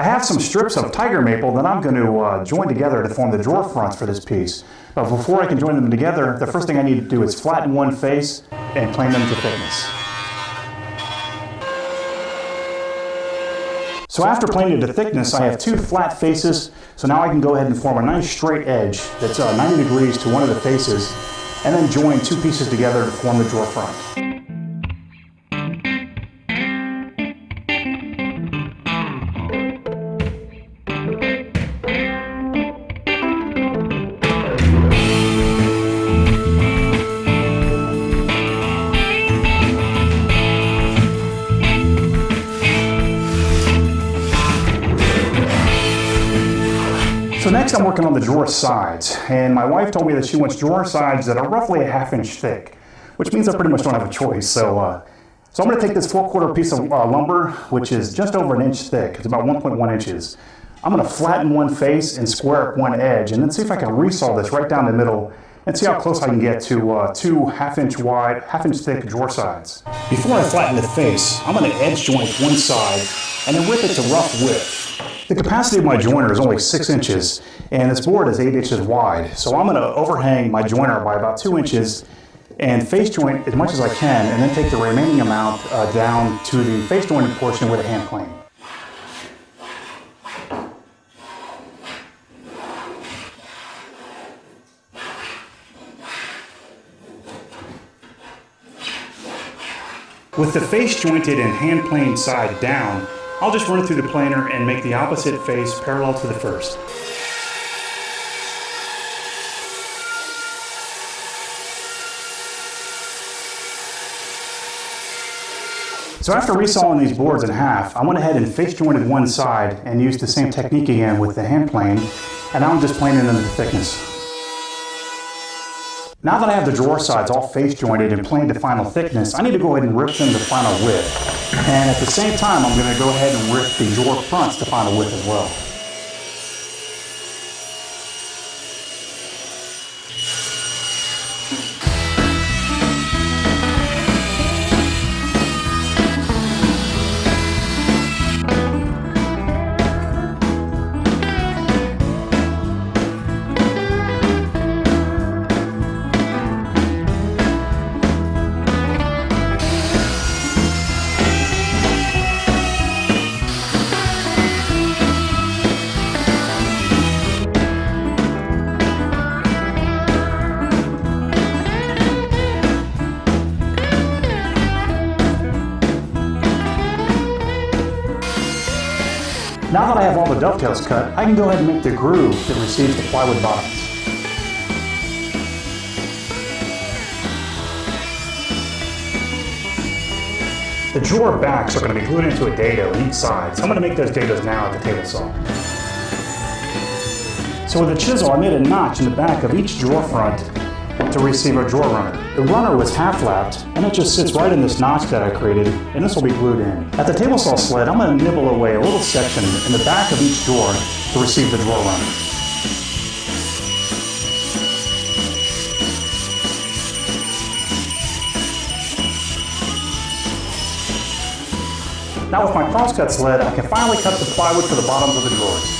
I have some strips of tiger maple that I'm going to join together to form the drawer fronts for this piece. But before I can join them together, the first thing I need to do is flatten one face and plane them to thickness. So after planing to thickness, I have two flat faces, so now I can go ahead and form a nice straight edge that's 90 degrees to one of the faces, and then join two pieces together to form the drawer front. So next I'm working on the drawer sides, and my wife told me that she wants drawer sides that are roughly a ½ inch thick, which means I pretty much don't have a choice. So I'm going to take this 4/4 piece of lumber, which is just over an inch thick. It's about 1.1 inches. I'm going to flatten one face and square up one edge, and then see if I can resaw this right down the middle and see how close I can get to two ½ inch wide, ½ inch thick drawer sides. Before I flatten the face, I'm going to edge joint one side and then rip it to rough width. The capacity of my joiner is only 6 inches, and this board is 8 inches wide. So I'm going to overhang my joiner by about 2 inches and face joint as much as I can, and then take the remaining amount down to the face jointed portion with a hand plane. With the face jointed and hand planed side down, I'll just run it through the planer and make the opposite face parallel to the first. So after resawing these boards in half, I went ahead and face jointed one side and used the same technique again with the hand plane, and now I'm just planing them to thickness. Now that I have the drawer sides all face jointed and planed to final thickness, I need to go ahead and rip them to final width. And at the same time, I'm going to go ahead and rip the drawer fronts to final width as well. Now that I have all the dovetails cut, I can go ahead and make the groove that receives the plywood bottoms. The drawer backs are going to be glued into a dado on each side, so I'm going to make those dados now at the table saw. So with a chisel, I made a notch in the back of each drawer front to receive a drawer runner. The runner was half lapped, and it just sits right in this notch that I created, and this will be glued in. At the table saw sled, I'm going to nibble away a little section in the back of each drawer to receive the drawer runner. Now with my crosscut sled, I can finally cut the plywood for the bottoms of the drawers.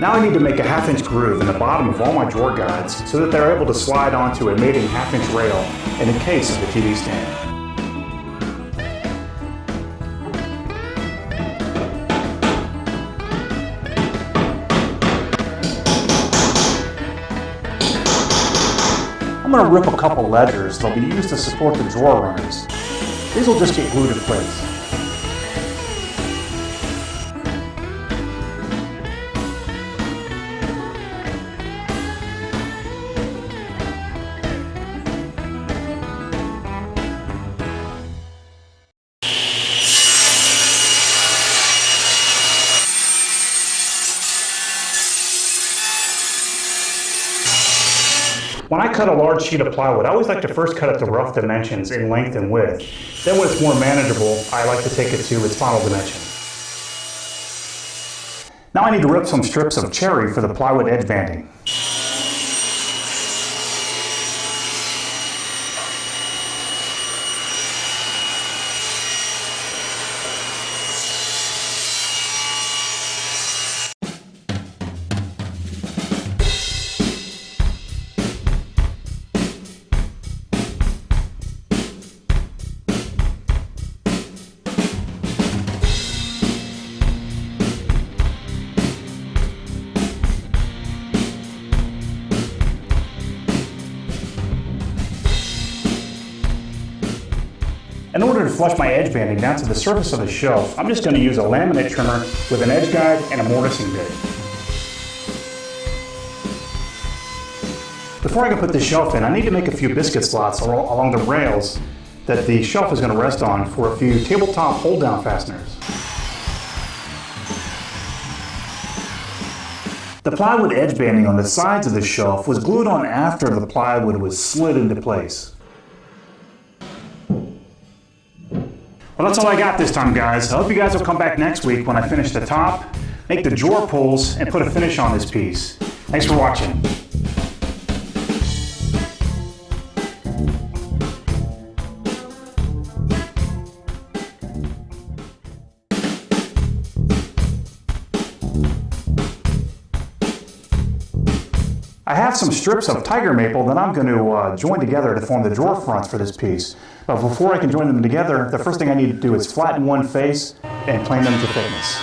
Now I need to make a ½ inch groove in the bottom of all my drawer guides so that they're able to slide onto a mating ½ inch rail in the case of the TV stand. I'm going to rip a couple ledgers that'll be used to support the drawer runners. These will just get glued in place. When I cut a large sheet of plywood, I always like to first cut it to rough dimensions in length and width. Then when it's more manageable, I like to take it to its final dimension. Now I need to rip some strips of cherry for the plywood edge banding. In order to flush my edge banding down to the surface of the shelf, I'm just going to use a laminate trimmer with an edge guide and a mortising bit. Before I can put the shelf in, I need to make a few biscuit slots along the rails that the shelf is going to rest on for a few tabletop hold-down fasteners. The plywood edge banding on the sides of the shelf was glued on after the plywood was slid into place. Well, that's all I got this time, guys. I hope you guys will come back next week when I finish the top, make the drawer pulls, and put a finish on this piece. Thanks for watching. I have some strips of tiger maple that I'm going to join together to form the drawer fronts for this piece. But before I can join them together, the first thing I need to do is flatten one face and plane them to thickness.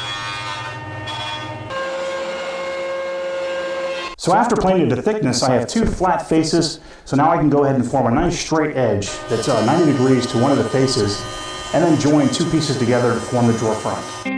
So after planing to thickness, I have two flat faces, so now I can go ahead and form a nice straight edge that's 90 degrees to one of the faces, and then join two pieces together to form the drawer front.